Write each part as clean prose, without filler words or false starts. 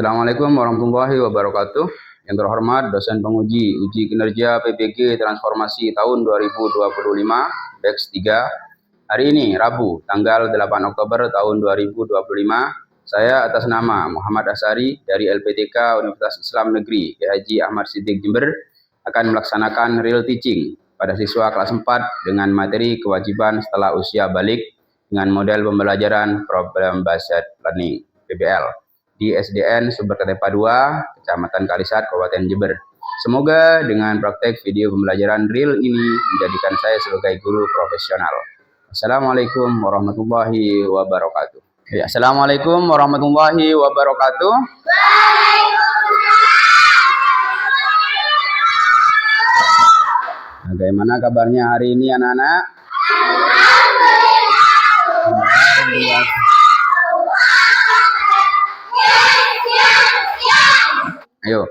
Assalamualaikum warahmatullahi wabarakatuh. Yang terhormat dosen penguji uji kinerja PBG Transformasi tahun 2025 batch 3. Hari ini Rabu tanggal 8 Oktober tahun 2025, saya atas nama Muhammad Asari dari LPTK Universitas Islam Negeri Haji Ahmad Siddiq Jember akan melaksanakan real teaching pada siswa kelas 4 dengan materi kewajiban setelah usia balik dengan model pembelajaran Problem Based Learning (PBL) di SDN Sumber Ketepa 2, Kecamatan Kalisat, Kabupaten Jember. Semoga dengan praktek video pembelajaran real ini menjadikan saya sebagai guru profesional. Assalamualaikum warahmatullahi wabarakatuh. Ya, Assalamualaikum warahmatullahi wabarakatuh. Bagaimana kabarnya hari ini anak-anak? Ayo.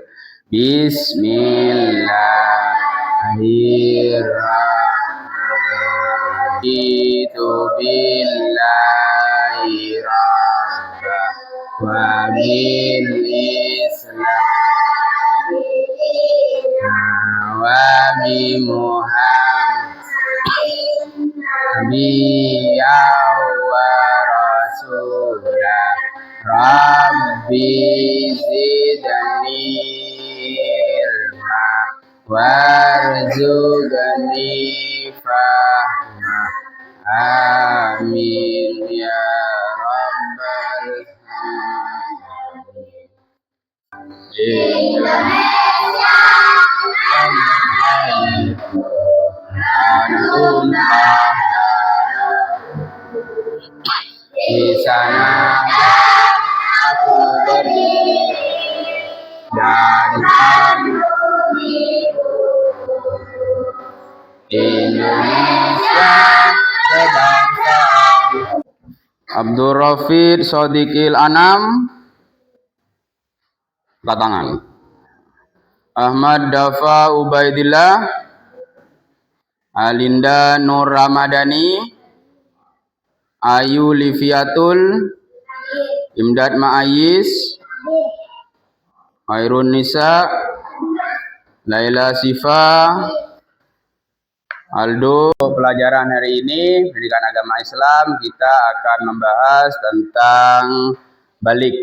Bismillahirrahmanirrahim. Itu billahi rabba wa bil islam wa bi Muhammadin wa rasulah Rabbi zidni ilma warzuqni fahma. Amin ya rabbal alamin. Antum di sana aku berdiri dan Indonesia sebangsa. Abdul Rafid Sodiqil Anam, angkat tangan. Ahmad Dafa Ubaidillah, Alinda Nur Ramadhani, Ayu Liviatul, Imdad Ma'ayis, Khairun Nisa, Laila Sifa, Aldo. Pelajaran hari ini pendidikan agama Islam kita akan membahas tentang balik,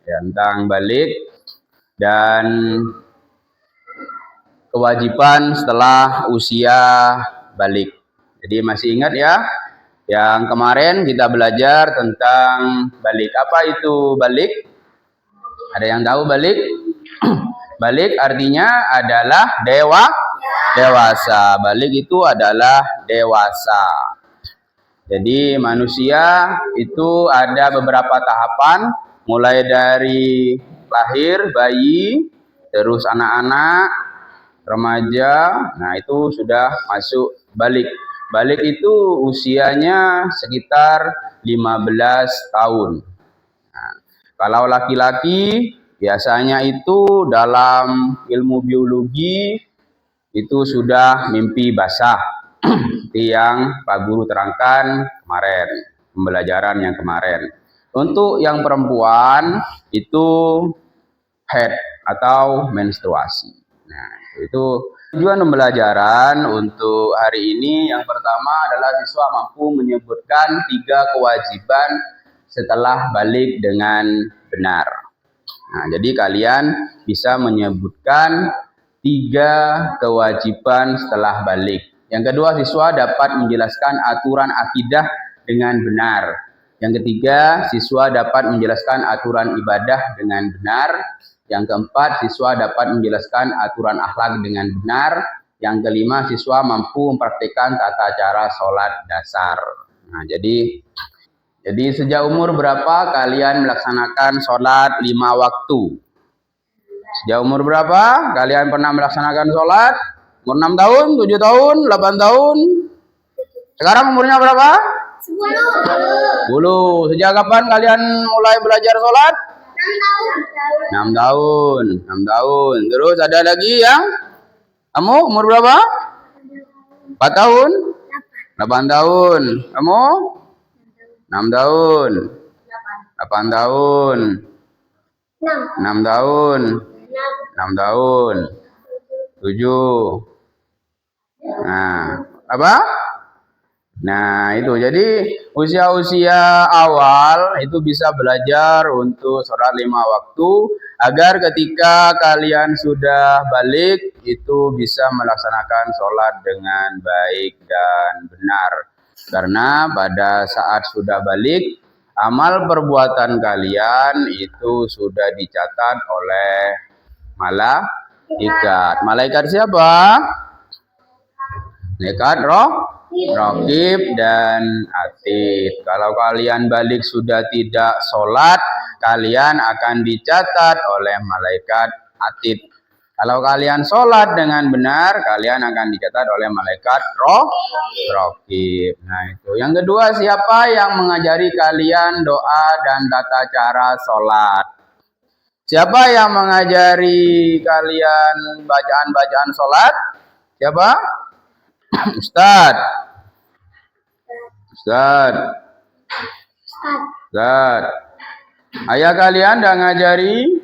ya, tentang balik dan kewajiban setelah usia balik. Jadi masih ingat ya, yang kemarin kita belajar tentang balik. Apa itu balik? Ada yang tahu balik? Balik artinya adalah dewasa. Balik itu adalah dewasa. Jadi manusia itu ada beberapa tahapan, mulai dari lahir, bayi, terus anak-anak, remaja. Nah, itu sudah masuk balik. Balik itu usianya sekitar 15 tahun. Nah, kalau laki-laki biasanya itu dalam ilmu biologi itu sudah mimpi basah. Seperti yang Pak Guru terangkan kemarin, pembelajaran yang kemarin. Untuk yang perempuan itu head atau menstruasi. Nah, itu tujuan pembelajaran untuk hari ini. Yang pertama adalah siswa mampu menyebutkan 3 kewajiban setelah balik dengan benar. Nah, jadi kalian bisa menyebutkan 3 kewajiban setelah balik. Yang kedua, siswa dapat menjelaskan aturan akidah dengan benar. Yang ketiga, siswa dapat menjelaskan aturan ibadah dengan benar. Yang keempat, siswa dapat menjelaskan aturan akhlak dengan benar. Yang kelima, siswa mampu mempraktikkan tata cara sholat dasar. Nah, jadi sejak umur berapa kalian melaksanakan sholat 5 waktu? Sejak umur berapa kalian pernah melaksanakan sholat? Umur 6 tahun, 7 tahun, 8 tahun? Sekarang umurnya berapa? 10. Sejak kapan kalian mulai belajar sholat? 6 tahun. 6 tahun. Terus ada lagi yang? Kamu umur berapa? 4 tahun? 8 tahun. Kamu? 6 tahun. 8 tahun. 6 tahun. 6 tahun. 7. Nah, apa? Nah, itu. Jadi usia-usia awal itu bisa belajar untuk sholat 5 waktu agar ketika kalian sudah balik itu bisa melaksanakan sholat dengan baik dan benar. Karena pada saat sudah balik, amal perbuatan kalian itu sudah dicatat oleh malaikat. Malaikat siapa? Malaikat Raqib dan Atid. Kalau kalian balik sudah tidak sholat, kalian akan dicatat oleh malaikat Atid. Kalau kalian sholat dengan benar, kalian akan dicatat oleh malaikat Raqib. Nah itu. Yang kedua, siapa yang mengajari kalian doa dan tata cara sholat? Siapa yang mengajari kalian bacaan-bacaan sholat? Siapa? Ustaz. Ayah kalian udah ngajari?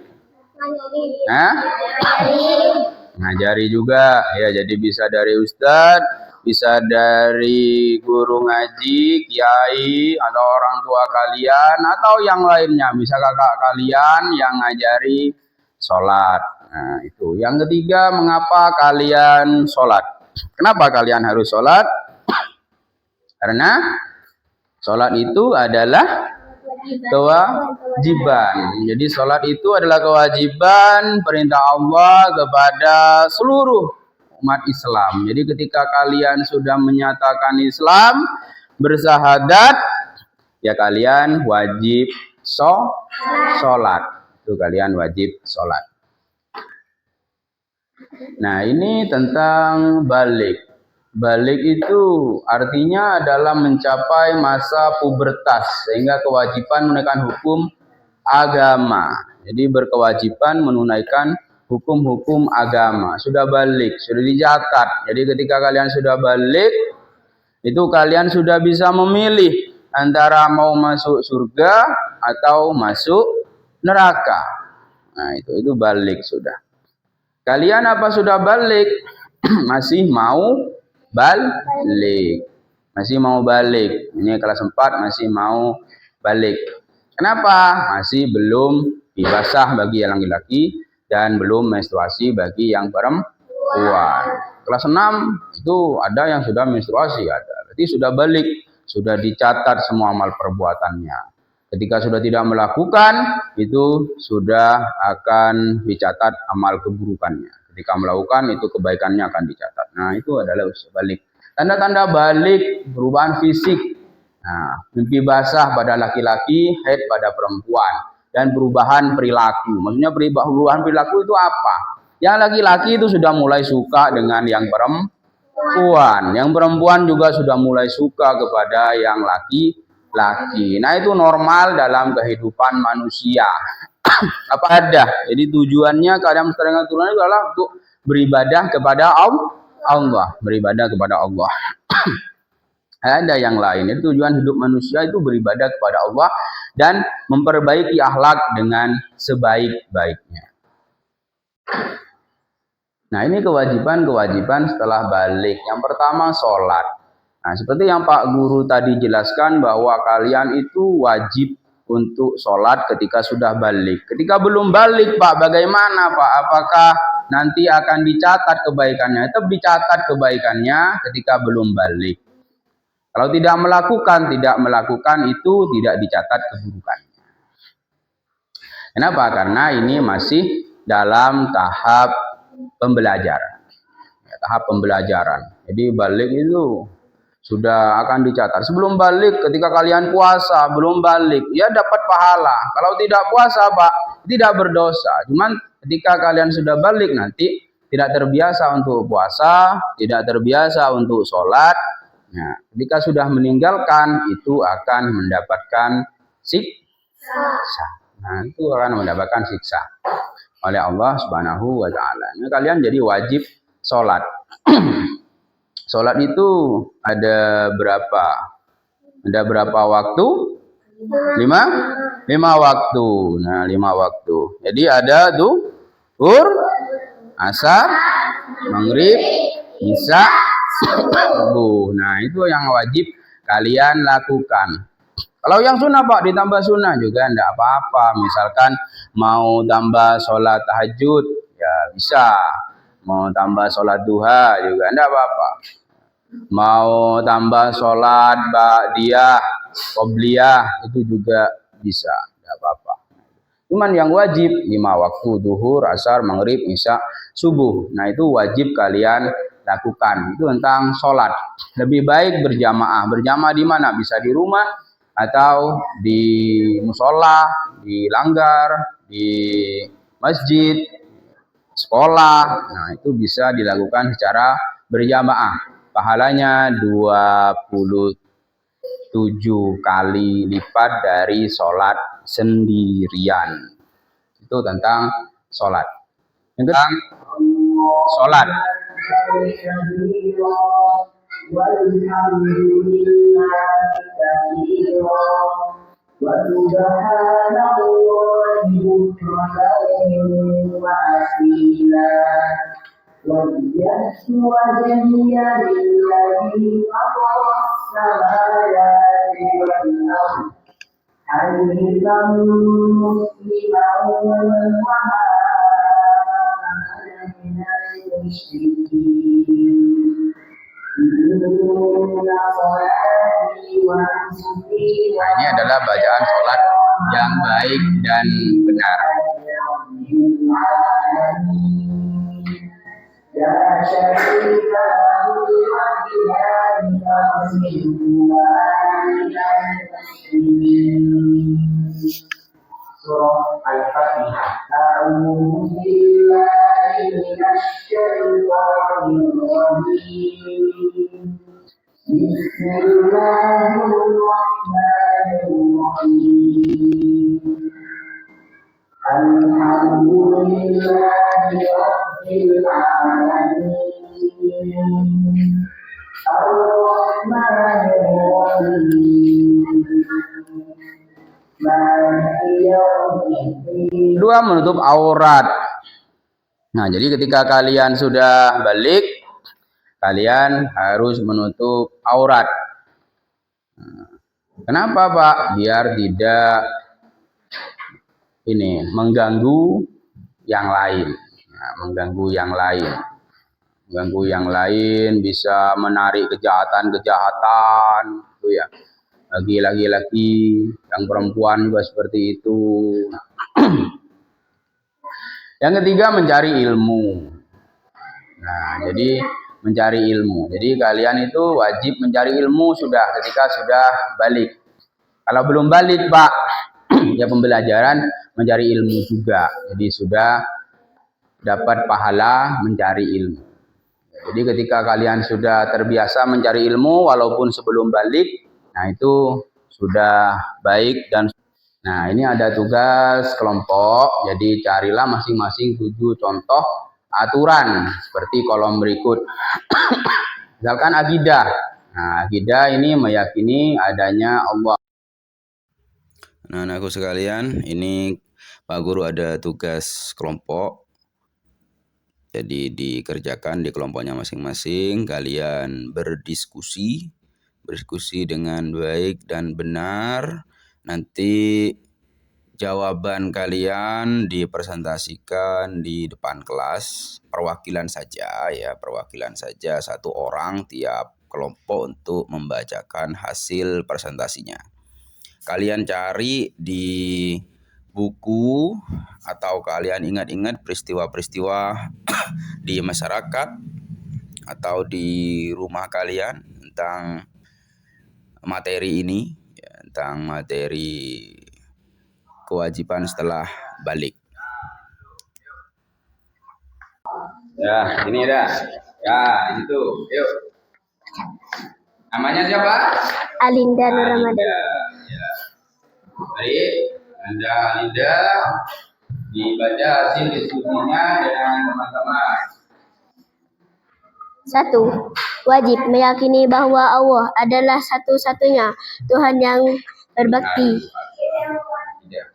Ngajari juga. Ya, jadi bisa dari Ustaz, bisa dari guru ngaji, kiai, atau orang tua kalian, atau yang lainnya. Bisa kakak kalian yang ngajari sholat. Nah, itu. Yang ketiga, mengapa kalian sholat? Kenapa kalian harus sholat? Karena sholat itu adalah kewajiban. Jadi sholat itu adalah kewajiban perintah Allah kepada seluruh umat Islam. Jadi ketika kalian sudah menyatakan Islam, bersahadat, ya kalian wajib sholat. Itu kalian wajib sholat. Nah ini tentang balik. Balik itu artinya adalah mencapai masa pubertas sehingga kewajiban menunaikan hukum agama. Jadi berkewajiban menunaikan hukum-hukum agama. Sudah balik, sudah dicatat. Jadi ketika kalian sudah balik, itu kalian sudah bisa memilih antara mau masuk surga atau masuk neraka. Nah itu balik sudah. Kalian apa sudah balik? Masih mau balik. Masih mau balik. Ini kelas 4 masih mau balik. Kenapa? Masih belum basah bagi yang laki-laki dan belum menstruasi bagi yang perempuan. Kelas 6 itu ada yang sudah menstruasi, ada. Berarti sudah balik, sudah dicatat semua amal perbuatannya. Ketika sudah tidak melakukan, itu sudah akan dicatat amal keburukannya. Ketika melakukan, itu kebaikannya akan dicatat. Nah, itu adalah usia balik. Tanda-tanda balik, perubahan fisik. Nah, mimpi basah pada laki-laki, haid pada perempuan. Dan perubahan perilaku. Maksudnya perubahan perilaku itu apa? Yang laki-laki itu sudah mulai suka dengan yang perempuan. Yang perempuan juga sudah mulai suka kepada yang laki-laki. Nah itu normal dalam kehidupan manusia. Apa ada? Jadi tujuannya kalian menceritakan turunannya adalah untuk beribadah kepada Allah, beribadah kepada Allah. Ada yang lain. Jadi tujuan hidup manusia itu beribadah kepada Allah dan memperbaiki akhlak dengan sebaik-baiknya. Nah ini kewajiban-kewajiban setelah balik. Yang pertama sholat. Nah, seperti yang Pak Guru tadi jelaskan bahwa kalian itu wajib untuk sholat ketika sudah balik. Ketika belum balik, Pak, bagaimana, Pak? Apakah nanti akan dicatat kebaikannya? Tetap dicatat kebaikannya ketika belum balik. Kalau tidak melakukan itu tidak dicatat keburukannya. Kenapa? Karena ini masih dalam tahap pembelajaran. Ya, tahap pembelajaran. Jadi balik itu sudah akan dicatat. Sebelum balik, ketika kalian puasa, belum balik, ya dapat pahala. Kalau tidak puasa, Pak, tidak berdosa. Cuman ketika kalian sudah balik nanti, tidak terbiasa untuk puasa, tidak terbiasa untuk sholat. Nah, ketika sudah meninggalkan, itu akan mendapatkan siksa. Nah, itu akan mendapatkan siksa oleh Allah Subhanahu wa Ta'ala. Nah, kalian jadi wajib sholat. Sholat itu ada berapa waktu? Lima? Lima waktu. Nah, 5 waktu. Jadi ada zuhur, asar, maghrib, isya, subuh. Nah, itu yang wajib kalian lakukan. Kalau yang sunnah Pak, ditambah sunnah juga enggak apa-apa. Misalkan mau tambah sholat tahajud, ya bisa. Mau tambah sholat duha juga enggak apa-apa. Mau tambah sholat ba'diyah, qobliyah, itu juga bisa, enggak apa-apa. Cuman yang wajib 5 waktu, duhur, asar, maghrib, isya, subuh. Nah itu wajib kalian lakukan. Itu tentang sholat. Lebih baik berjamaah. Berjamaah di mana? Bisa di rumah atau di musola, di langgar, di masjid, sekolah. Nah itu bisa dilakukan secara berjamaah. Pahalanya 27 kali lipat dari sholat sendirian. Itu tentang sholat. Yang tentang sholat. وَجَّهْتُ وَجْهِيَ لِلَّذِي فَطَرَ السَّمَاوَاتِ وَالْأَرْضَ حَنِيفًا مُسْلِمًا وَمَا أَنَا مِنَ الْمُشْرِكِينَ Nah, ini adalah bacaan sholat yang baik dan benar. Surah Al-Fatihah. A'udzu billahi minasyaitonir rajim. Bismillahirrahmanirrahim. Alhamdulillahi rabbil alamin. Ar-Rahmanir-Rahim. Kedua, menutup aurat. Nah, jadi ketika kalian sudah balik, kalian harus menutup aurat. Kenapa Pak? Biar tidak mengganggu yang lain. Nah, mengganggu yang lain. Mengganggu yang lain bisa menarik kejahatan-kejahatan, gitu ya. Bagi laki-laki, yang perempuan juga seperti itu. Yang ketiga, mencari ilmu. Nah, jadi mencari ilmu. Jadi kalian itu wajib mencari ilmu ketika sudah balik. Kalau belum balik, Pak, ya pembelajaran mencari ilmu juga. Jadi sudah dapat pahala mencari ilmu. Jadi ketika kalian sudah terbiasa mencari ilmu walaupun sebelum balik, nah itu sudah baik. Nah ini ada tugas kelompok, jadi carilah masing-masing 7 contoh aturan seperti kolom berikut. Misalkan akidah. Nah akidah ini meyakini adanya Allah. Nah anakku sekalian, ini Pak Guru ada tugas kelompok. Jadi dikerjakan di kelompoknya masing-masing, kalian berdiskusi dengan baik dan benar. Nanti jawaban kalian dipresentasikan di depan kelas, perwakilan saja ya, perwakilan saja 1 orang tiap kelompok untuk membacakan hasil presentasinya. Kalian cari di buku atau kalian ingat-ingat peristiwa-peristiwa di masyarakat atau di rumah kalian tentang materi ini, ya, tentang materi kewajiban setelah balik. Ya, ini dah. Ya, itu. Yuk. Namanya siapa? Alinda Nur Ramadan. Ya. Baik, Anda Alinda dibaca hasil diskusinya dengan teman-teman. 1. Wajib meyakini bahwa Allah adalah satu-satunya Tuhan yang berbakti. Tidak.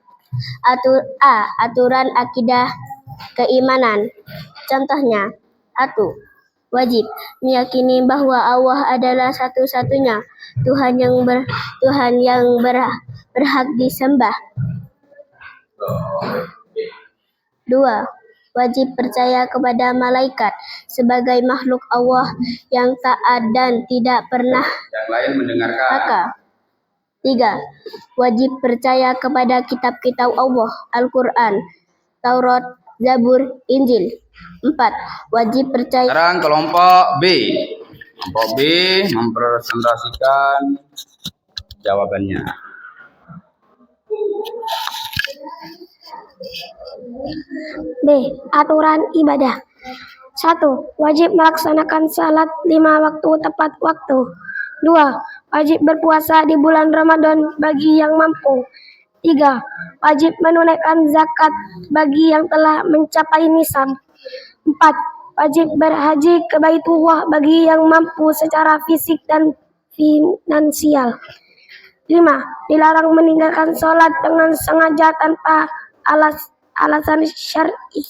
Aturan akidah keimanan. Contohnya, 1. Wajib meyakini bahwa Allah adalah satu-satunya Tuhan yang berhak disembah. 2. Wajib percaya kepada malaikat sebagai makhluk Allah yang taat dan tidak pernah Yang lain mendengarkan. maka. 3. Wajib percaya kepada kitab-kitab Allah, Al-Quran, Taurat, Zabur, Injil. 4. Wajib percaya. Sekarang kelompok B. Kelompok B mempresentasikan jawabannya. B. Aturan ibadah. 1. Wajib melaksanakan salat 5 waktu tepat waktu. 2. Wajib berpuasa di bulan Ramadan bagi yang mampu. 3. Wajib menunaikan zakat bagi yang telah mencapai nisab. 4. Wajib berhaji ke Baitullah bagi yang mampu secara fisik dan finansial. 5. Dilarang meninggalkan sholat dengan sengaja tanpa alasan syar'i.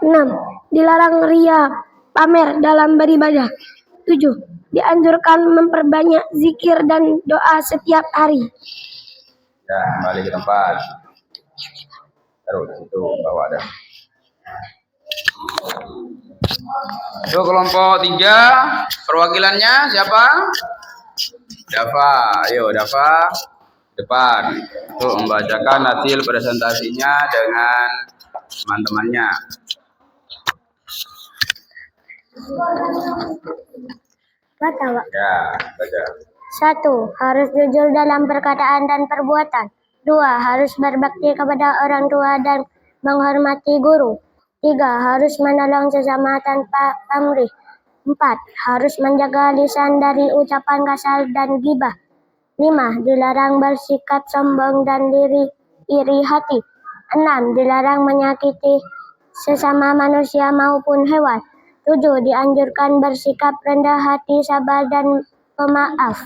6. Dilarang ria, pamer dalam beribadah. 7. Dianjurkan memperbanyak zikir dan doa setiap hari. Ya, kembali ke tempat. Terus itu bawah ada. Itu kelompok 3. Perwakilannya siapa? Dafa. Ayo Dafa. Depan. Untuk membacakan hasil presentasinya dengan teman-temannya. Ya, baca. 1. Harus jujur dalam perkataan dan perbuatan. 2. Harus berbakti kepada orang tua dan menghormati guru. 3. Harus menolong sesama tanpa pamrih. 4. Harus menjaga lisan dari ucapan kasar dan ghibah. 5. Dilarang bersikap sombong dan iri hati. 6. Dilarang menyakiti sesama manusia maupun hewan. 7. Dianjurkan bersikap rendah hati, sabar, dan pemaaf.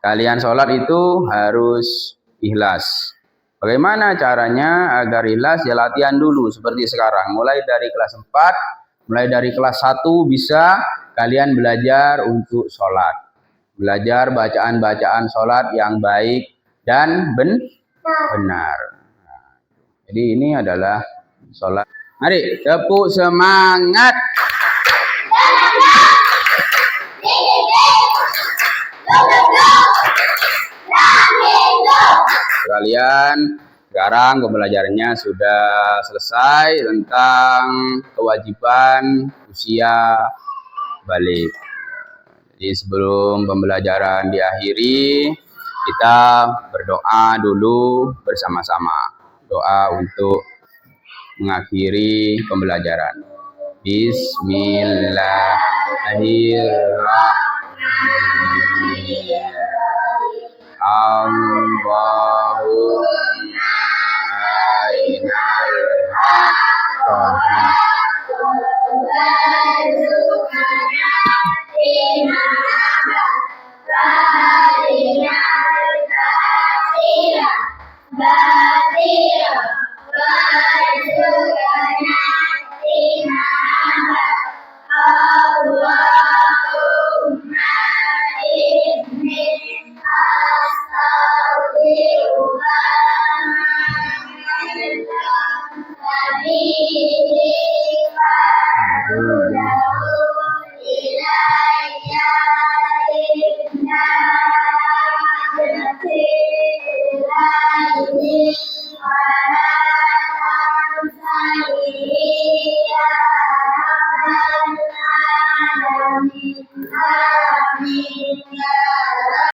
Kalian sholat itu harus ikhlas. Bagaimana caranya agar ikhlas? Ya latihan dulu seperti sekarang. Mulai dari kelas 4, mulai dari kelas 1 bisa kalian belajar untuk sholat. Belajar bacaan-bacaan sholat yang baik dan benar. Jadi ini adalah sholat. Mari tepuk semangat. Kalian sekarang pembelajarannya sudah selesai tentang kewajiban usia balik. Jadi sebelum pembelajaran diakhiri, kita berdoa dulu bersama-sama. Doa untuk mengakhiri pembelajaran. Bismillahirrahmanirrahim. Allahumma arinal haqqa